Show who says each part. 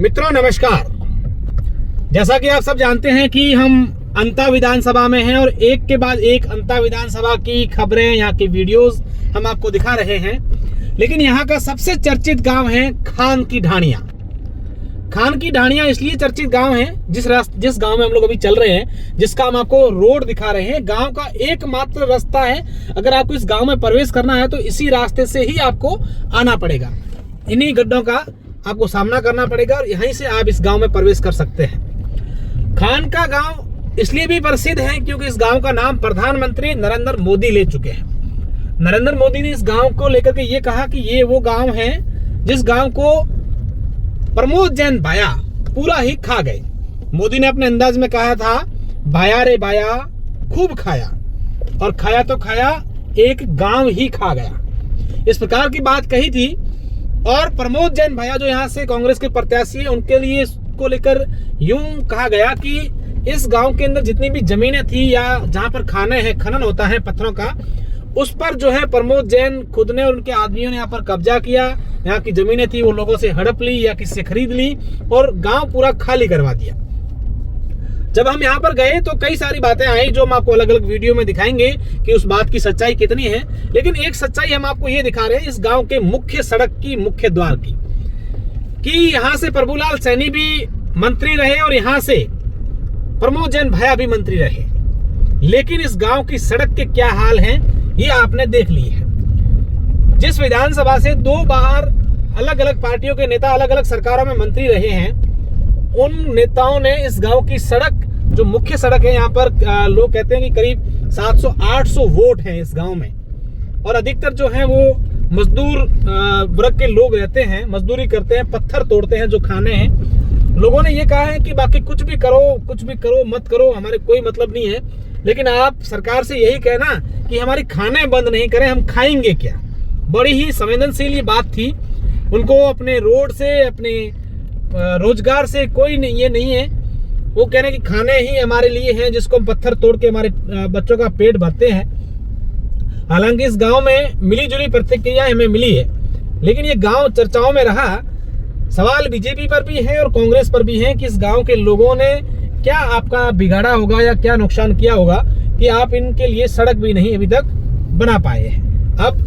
Speaker 1: मित्रों नमस्कार। जैसा कि आप सब जानते हैं कि हम अंता विधानसभा में हैं और एक के बाद एक अंता विधानसभा की खबरें, यहाँ की वीडियोस हम आपको दिखा रहे हैं। लेकिन यहाँ का सबसे चर्चित गांव है खान की ढाणियां। खान की ढाणियां इसलिए चर्चित गांव है, जिस गांव में हम लोग अभी चल रहे हैं, जिसका हम आपको रोड दिखा रहे हैं। गांव का एकमात्र रास्ता है, अगर आपको इस गांव में प्रवेश करना है तो इसी रास्ते से ही आपको आना पड़ेगा। इन्हीं गड्ढों का आपको सामना करना पड़ेगा और यहीं से आप इस गांव में प्रवेश कर सकते हैं। खान का गांव इसलिए भी प्रसिद्ध है क्योंकि इस गांव का नाम प्रधानमंत्री नरेंद्र मोदी ले चुके हैं। नरेंद्र मोदी ने इस गांव को लेकर के ये कहा कि ये वो गांव है जिस गांव को प्रमोद जैन भाया पूरा ही खा गए। मोदी ने अपने अंदाज में कहा था, भाया रे भाया खूब खाया, और खाया तो खाया, एक गांव ही खा गया। इस प्रकार की बात कही थी। और प्रमोद जैन भाया जो यहाँ से कांग्रेस के प्रत्याशी है, उनके लिए इसको लेकर यूं कहा गया कि इस गांव के अंदर जितनी भी जमीनें थी या जहां पर खाने हैं, खनन होता है पत्थरों का, उस पर जो है प्रमोद जैन खुद ने और उनके आदमियों ने यहाँ पर कब्जा किया। यहाँ की जमीनें थी वो लोगों से हड़प ली या किसी से खरीद ली और गांव पूरा खाली करवा दिया। जब हम यहाँ पर गए तो कई सारी बातें आई जो हम आपको अलग अलग वीडियो में दिखाएंगे कि उस बात की सच्चाई कितनी है। लेकिन एक सच्चाई हम आपको ये दिखा रहे हैं इस गांव के मुख्य सड़क की, मुख्य द्वार की, कि यहाँ से प्रभुलाल सैनी भी मंत्री रहे और यहाँ से प्रमोद जैन भाया भी मंत्री रहे। लेकिन इस गांव की सड़क के क्या हाल हैं ये आपने देख ली है। जिस विधानसभा से 2 बार अलग अलग पार्टियों के नेता अलग अलग सरकारों में मंत्री रहे हैं, उन नेताओं ने इस गांव की सड़क, जो मुख्य सड़क है, यहाँ पर लोग कहते हैं कि करीब 700-800 वोट हैं इस गांव में, और अधिकतर जो है वो मजदूर वर्ग के लोग रहते हैं, मजदूरी करते हैं, पत्थर तोड़ते हैं, जो खाने हैं। लोगों ने ये कहा है कि बाकी कुछ भी करो मत करो, हमारे कोई मतलब नहीं है, लेकिन आप सरकार से यही कहना कि हमारी खाने बंद नहीं करें, हम खाएंगे क्या। बड़ी ही संवेदनशील ये बात थी। उनको अपने रोड से, अपने रोजगार से कोई नहीं, ये नहीं है। वो कह रहे हैं कि खाने ही हमारे लिए हैं, जिसको हम पत्थर तोड़ के हमारे बच्चों का पेट भरते हैं। हालांकि इस गांव में मिली जुली प्रतिक्रिया हमें मिली है, लेकिन ये गांव चर्चाओं में रहा। सवाल बीजेपी पर भी है और कांग्रेस पर भी है कि इस गांव के लोगों ने क्या आपका बिगाड़ा होगा या क्या नुकसान किया होगा कि आप इनके लिए सड़क भी नहीं अभी तक बना पाए हैं। अब